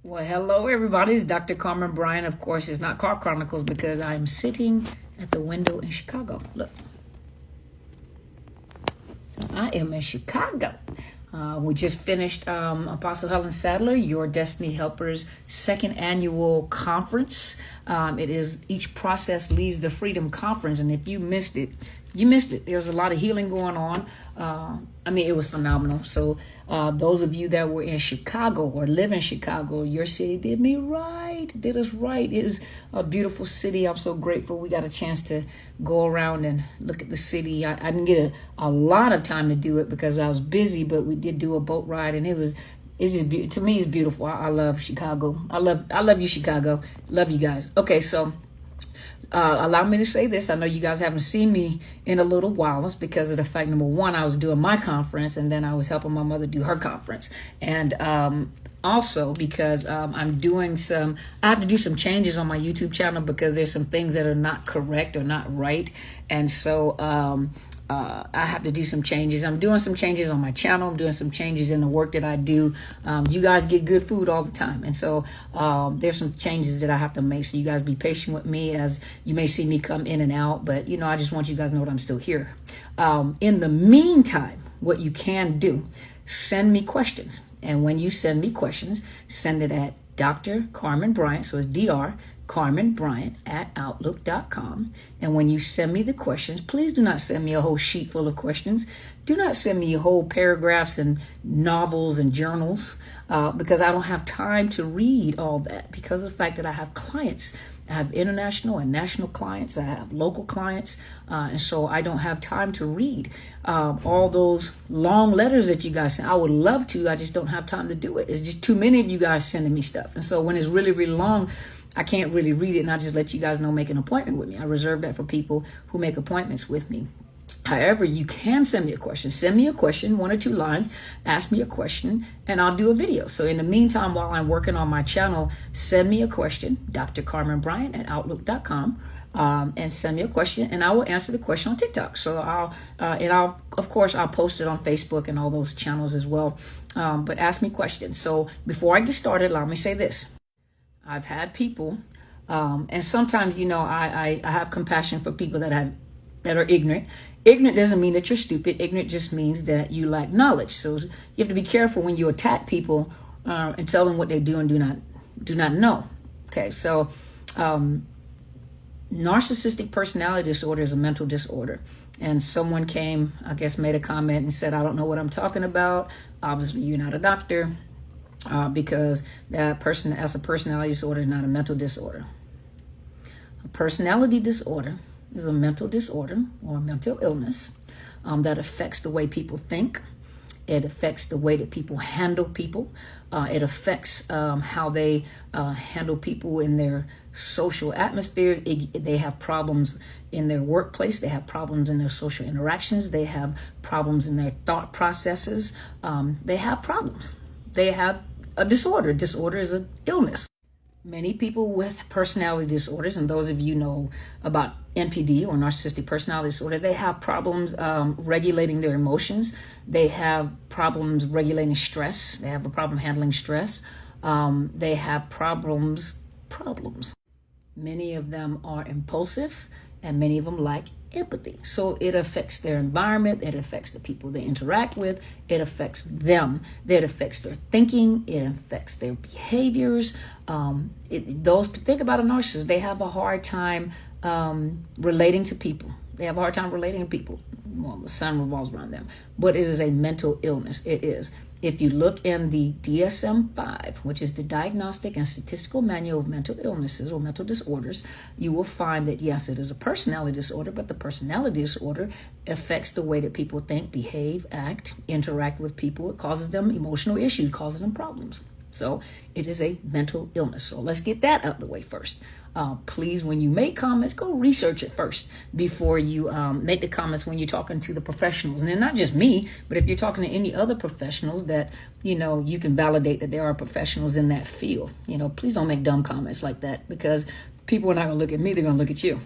Well, hello everybody. It's Dr. Carmen Bryan. Of course, it's not Car Chronicles because I'm sitting at the window in Chicago. Look. So I am in Chicago. We just finished Apostle Helen Sadler, Your Destiny Helpers, second annual conference. It is Each Process Leads to Freedom Conference. And if you missed it, you missed it. There's a lot of healing going on. It was phenomenal. So those of you that were in Chicago or live in Chicago, your city did me right, did us right. It was a beautiful city. I'm so grateful we got a chance to go around and look at the city. I didn't get a lot of time to do it because I was busy, but we did do a boat ride, and it's just to me, it's beautiful. I love Chicago. I love you, Chicago. Love you guys. Okay, so allow me to say this. I know you guys haven't seen me in a little while. It's because of the fact, number one, I was doing my conference, and then I was helping my mother do her conference. And also because I have to do some changes on my YouTube channel because there's some things that are not correct or not right. And so I have to do some changes. I'm doing some changes on my channel. I'm doing some changes in the work that I do. You guys get good food all the time. And so there's some changes that I have to make. So you guys be patient with me as you may see me come in and out. But, I just want you guys to know that I'm still here. In the meantime, what you can do, send me questions. And when you send me questions, send it at Dr. Carmen Bryant. So it's Dr. Carmen Bryant at Outlook.com. And when you send me the questions, please do not send me a whole sheet full of questions. Do not send me whole paragraphs and novels and journals because I don't have time to read all that because of the fact that I have clients. I have international and national clients. I have local clients. And so I don't have time to read all those long letters that you guys send. I would love to. I just don't have time to do it. It's just too many of you guys sending me stuff. And so when it's really, really long, I can't really read it, and I just let you guys know, make an appointment with me. I reserve that for people who make appointments with me. However, you can send me a question. Send me a question, 1 or 2 lines, ask me a question, and I'll do a video. So in the meantime, while I'm working on my channel, send me a question, Dr. Carmen Bryant at Outlook.com, and send me a question, and I will answer the question on TikTok. So I'll post it on Facebook and all those channels as well. But ask me questions. So before I get started, allow me to say this. I've had people, and sometimes, I have compassion for people that are ignorant. Ignorant doesn't mean that you're stupid. Ignorant just means that you lack knowledge. So you have to be careful when you attack people and tell them what they do and do not know. Okay, so narcissistic personality disorder is a mental disorder. And someone came, I guess, made a comment and said, I don't know what I'm talking about. Obviously, you're not a doctor. Because that person as a personality disorder is not a mental disorder. A personality disorder is a mental disorder or a mental illness that affects the way people think. It affects the way that people handle people. It affects how they handle people in their social atmosphere. They have problems in their workplace. They have problems in their social interactions. They have problems in their thought processes. They have problems. They have a disorder. Disorder is an illness. Many people with personality disorders, and those of you know about NPD or narcissistic personality disorder, they have problems regulating their emotions. They have problems regulating stress. They have a problem handling stress. They have problems. Many of them are impulsive, and many of them lack empathy. So it affects their environment. It affects the people they interact with. It affects them. It affects their thinking. It affects their behaviors. Think about a narcissist. They have a hard time relating to people. They have a hard time relating to people. Well, the sun revolves around them. But it is a mental illness. It is. If you look in the DSM-5, which is the Diagnostic and Statistical Manual of Mental Illnesses or Mental Disorders, you will find that, yes, it is a personality disorder, but the personality disorder affects the way that people think, behave, act, interact with people. It causes them emotional issues, causes them problems. So it is a mental illness. So let's get that out of the way first. Please, when you make comments, go research it first before you make the comments when you're talking to the professionals. And then not just me, but if you're talking to any other professionals that, you can validate that there are professionals in that field. Please don't make dumb comments like that because people are not going to look at me. They're going to look at you.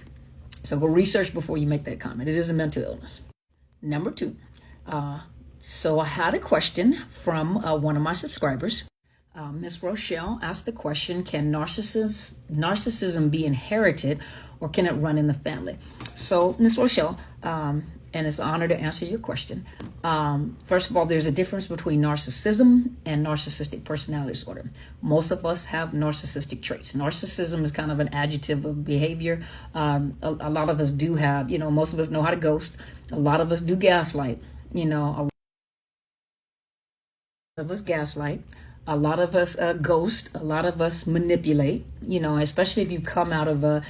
So go research before you make that comment. It is a mental illness. Number 2. So I had a question from one of my subscribers. Miss Rochelle asked the question, can narcissism be inherited or can it run in the family? So, Miss Rochelle, and it's an honor to answer your question. First of all, there's a difference between narcissism and narcissistic personality disorder. Most of us have narcissistic traits. Narcissism is kind of an adjective of behavior. A lot of us do have, most of us know how to ghost. A lot of us do gaslight. A lot of us gaslight. A lot of us ghost. A lot of us manipulate. Especially if you've come out of an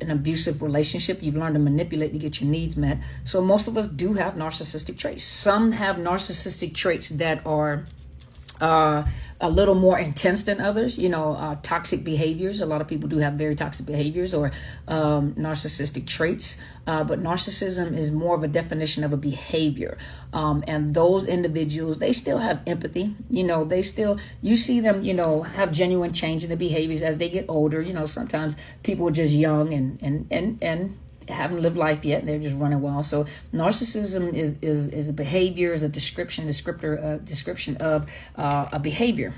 abusive relationship, you've learned to manipulate to get your needs met. So most of us do have narcissistic traits. Some have narcissistic traits that are a little more intense than others, toxic behaviors. A lot of people do have very toxic behaviors or narcissistic traits, but narcissism is more of a definition of a behavior. And those individuals, they still have empathy. You see them, have genuine change in the behaviors as they get older. Sometimes people are just young and haven't lived life yet. They're just running wild. So narcissism is a behavior, is a description of a behavior.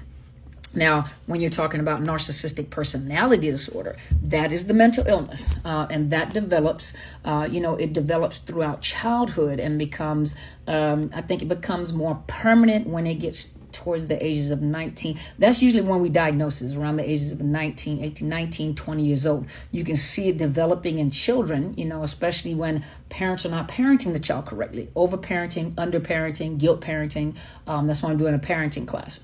Now, when you're talking about narcissistic personality disorder, that is the mental illness, and that develops, it develops throughout childhood and becomes, I think it becomes more permanent when it gets towards the ages of 19. That's usually when we diagnose it, around the ages of 19, 18, 19, 20 years old. You can see it developing in children, especially when parents are not parenting the child correctly. Overparenting, underparenting, guilt parenting. That's why I'm doing a parenting class.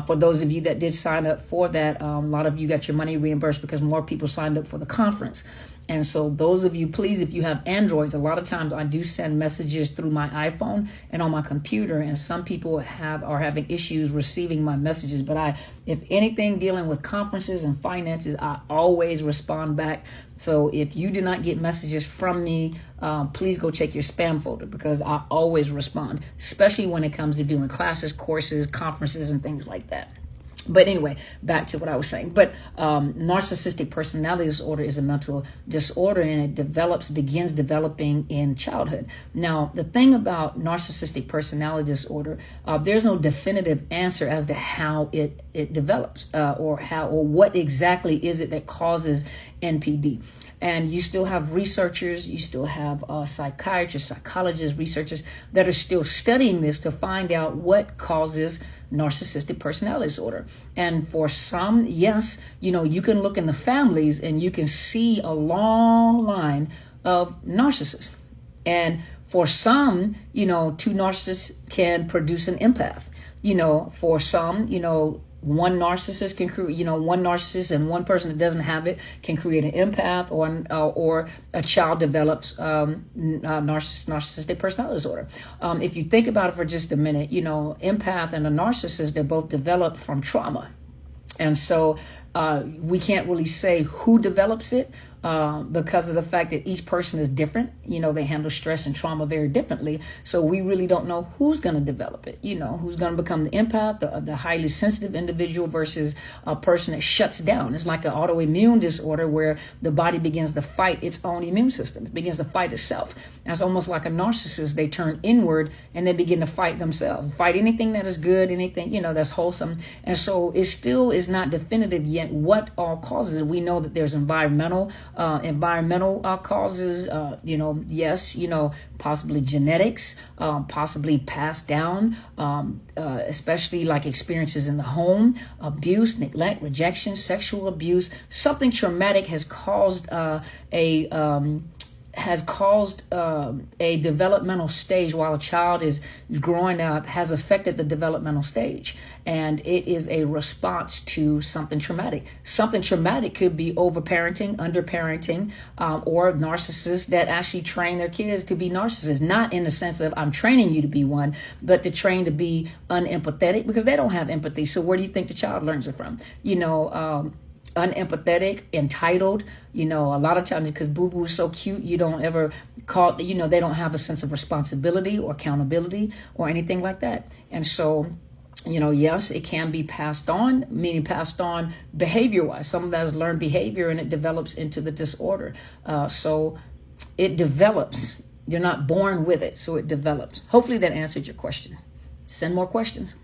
For those of you that did sign up for that, a lot of you got your money reimbursed because more people signed up for the conference. And so those of you, please, if you have Androids, a lot of times I do send messages through my iPhone and on my computer, and some people are having issues receiving my messages. But if anything dealing with conferences and finances, I always respond back. So if you do not get messages from me, please go check your spam folder because I always respond, especially when it comes to doing classes, courses, conferences, and things like that. But anyway, back to what I was saying. But narcissistic personality disorder is a mental disorder, and it begins developing in childhood. Now, the thing about narcissistic personality disorder, there's no definitive answer as to how it develops or what exactly is it that causes NPD. And you still have researchers, you still have psychiatrists, psychologists, researchers that are still studying this to find out what causes narcissistic personality disorder. And for some, yes, you can look in the families and you can see a long line of narcissists. And for some, two narcissists can produce an empath. For some, one narcissist can create, one narcissist and one person that doesn't have it can create an empath, or a child develops narcissistic personality disorder. If you think about it for just a minute, empath and a narcissist, they're both developed from trauma. And so we can't really say who develops it because of the fact that each person is different. They handle stress and trauma very differently. So we really don't know who's going to develop it, who's going to become the empath, the highly sensitive individual versus a person that shuts down. It's like an autoimmune disorder where the body begins to fight its own immune system. It begins to fight itself. That's almost like a narcissist. They turn inward and they begin to fight themselves, fight anything that is good, anything, that's wholesome. And so it still is not definitive yet what all causes it. We know that there's environmental causes, yes, possibly genetics, possibly passed down, especially like experiences in the home, abuse, neglect, rejection, sexual abuse. Something traumatic has caused a developmental stage while a child is growing up, has affected the developmental stage. And it is a response to something traumatic. Something traumatic could be overparenting, underparenting, or narcissists that actually train their kids to be narcissists. Not in the sense of I'm training you to be one, but to train to be unempathetic because they don't have empathy. So where do you think the child learns it from? Unempathetic, entitled, a lot of times because boo-boo is so cute, you don't ever call, they don't have a sense of responsibility or accountability or anything like that. And so, yes, it can be passed on, meaning passed on behavior-wise. Some of that is learned behavior and it develops into the disorder. So it develops. You're not born with it, so it develops. Hopefully that answered your question. Send more questions.